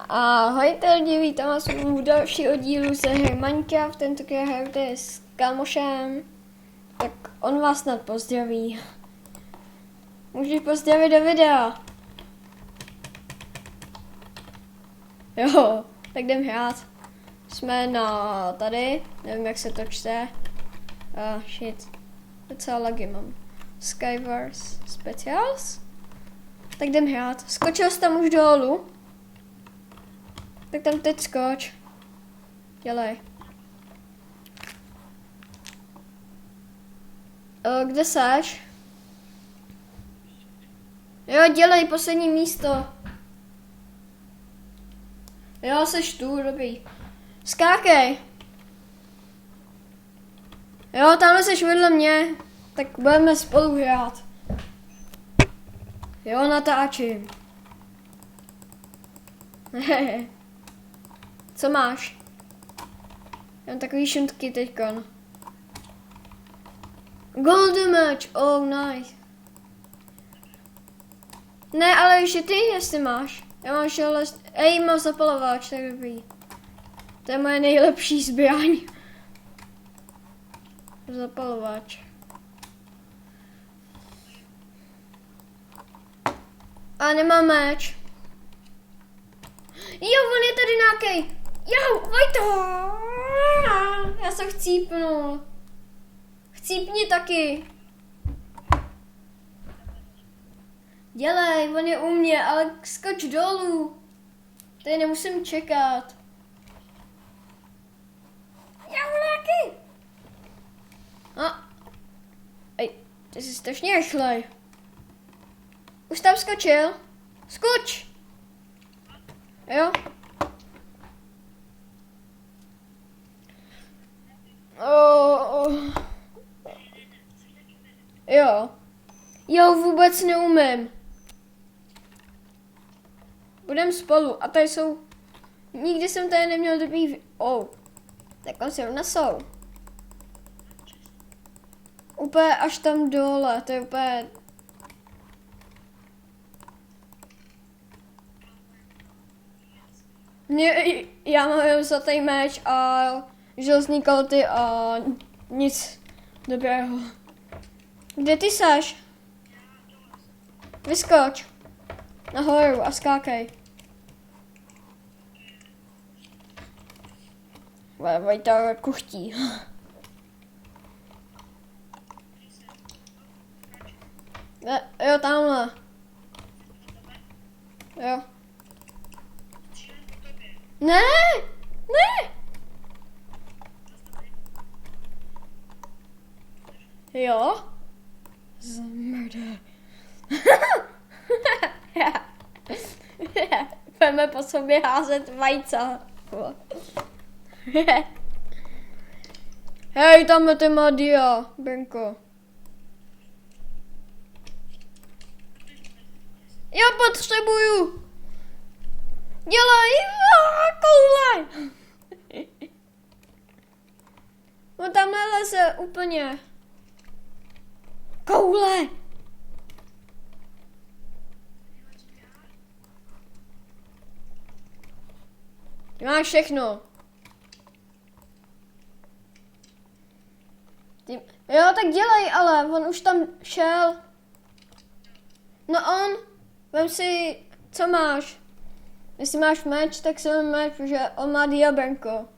Ahojte lidi, vítám vás u dalšího dílu ze hry Minecraft, tentokrát hrajete s kámošem, tak on vás snad pozdraví. Můžeš pozdravit do videa. Jo, tak jdem hrát. Jsme na tady, nevím jak se to čte. Shit, docela lagy mám. Skywars Specials? Tak jdem hrát. Skočil jsi tam už dolů? Tak tam teď skoč. Dělej. Kde seš? Jo, dělej poslední místo. Jo, seš tu, dobrý. Skákej. Jo, tamhle seš vedle mě. Tak budeme spolu hrát. Jo, natáčím. Co máš? Já mám takový šuntky teďkon. Golden match, oh nice. Ne, ale ještě ty, jestli máš. Já mám šelest. Mám zapalováč, tak dobrý. To je moje nejlepší zbraň. Zapalováč. A nemám meč. Jo, on je tady nějaký. Jo, Vojto! Já se chcípnu. Chcípni taky. Dělej, on je u mě, ale skoč dolů. Tady nemusím čekat. Já nějaký. Ty jsi strašně rychlej. Už tam skočil? Skoč! Jo? Jo. Jo, vůbec neumím. Budem spolu a tady jsou... Nikdy jsem tady neměl dobrý... Tak on se jsou. Úplně až tam dole, to je úplně... Já mám jenom zlatý meč a železný kalty a nic dobrého. Kde ty seš? Vyskoč. Nahoru a skákej. Vojta kuchtí. Jo, tamhle. Jo. Ne! Ne! Jo? Zamrde. Budeme po sobě házet vajca. Hej, tam je ty Madia, Benko. Já potřebuju. Dělej, koule. On tam neleze úplně. Koule. Ty máš všechno. Jo, tak dělej, ale on už tam šel. No vem si, co máš? Jestli máš meč, tak si vem meč, protože on má diabenko.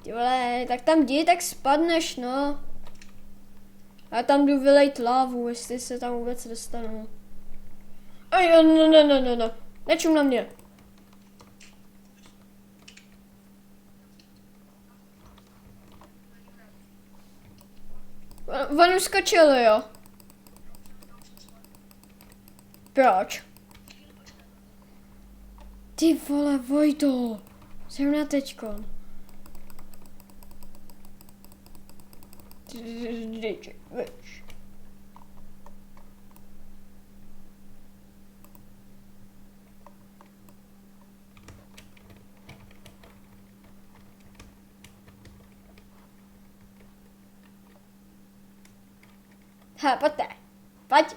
Ty vole, tak tam jdi, tak spadneš, no. Já tam jdu vylejt lávu, jestli se tam vůbec dostanu. No. Nečum na mě. On už skočil, jo? Proč? Ty vole, Vojto. Zrovna teďkon. Ha, pojďte. Pojď.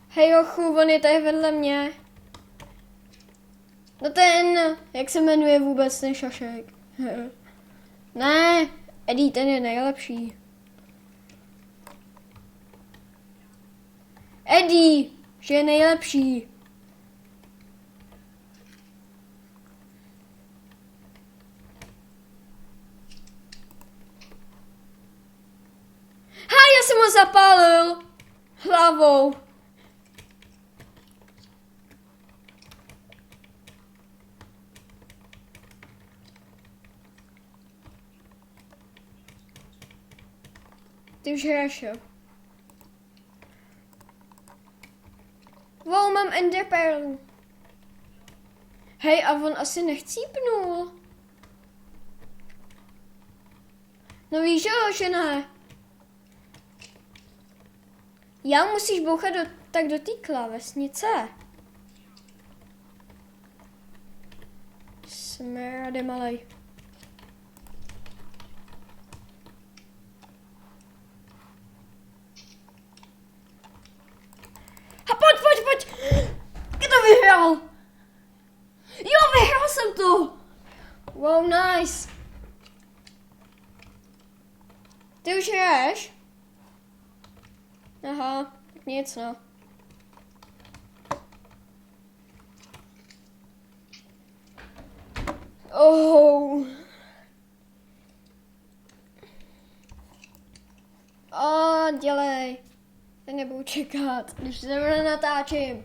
Hej jochu, on je tady vedle mě. No ten, jak se jmenuje vůbec ten šašek? Ne, Eddie, ten je nejlepší. Eddie, že je nejlepší. Ha, já jsem ho zapálil hlavou. Ty už hraješ, jo? Wow, mám enderperlu. Hej, a on asi nechcípnul. No víš jo, že ne? Já musíš bouchat tak do té klávesnice. Smrade malej. A pojď! Kdo vyhrál? Jo, vyhrál jsem to! Wow, nice. Ty už hraješ? Aha, nic no. Oh. Dělej. Já nebudu čekat, když se natáčím.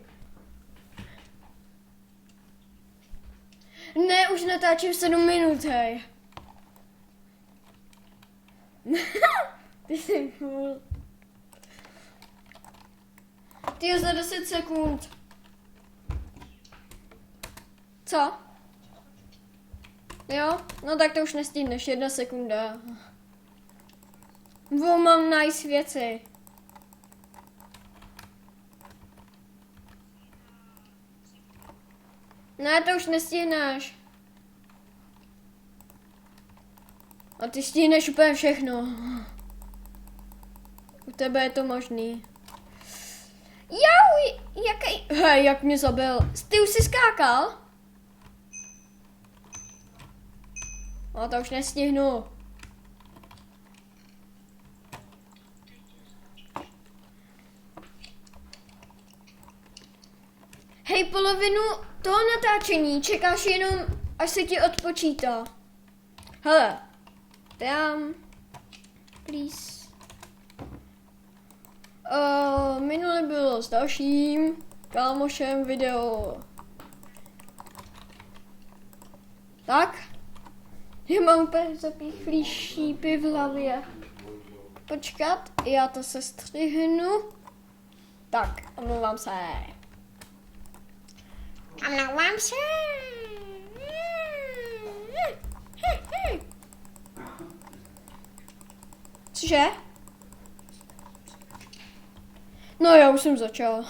Ne, už natáčím 7 minut, hej. Ty jsi cool. Ty za 10 sekund. Co? Jo? No tak to už nestihneš, 1 sekunda. Mám nice věci. Ne, to už nestihneš. A ty stihneš úplně všechno. U tebe je to možný. Jau, jaký... Hej, jak mě zabil. Ty už jsi skákal? No to už nestihnu. Hej, polovinu toho natáčení čekáš jenom, až se ti odpočítá. Hele, dám, please. Minule bylo s dalším kámošem video. Tak? Já mám úplně zapíchlý šípy v hlavě. Počkat, já to sestřihnu. Tak, omlouvám se. Omlouvám se. Cože? No já už jsem začal.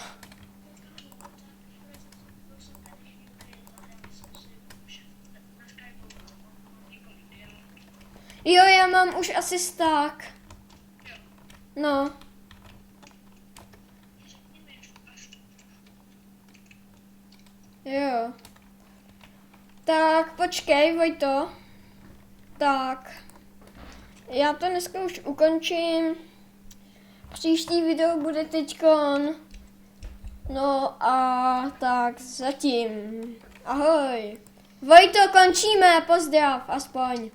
Jo, já mám už asi sták. No. Jo. Tak, počkej, Vojto. Tak. Já to dneska už ukončím. Příští video bude teďkon. No a tak zatím. Ahoj. Vojto, končíme, pozdrav, aspoň.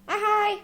Ahoj.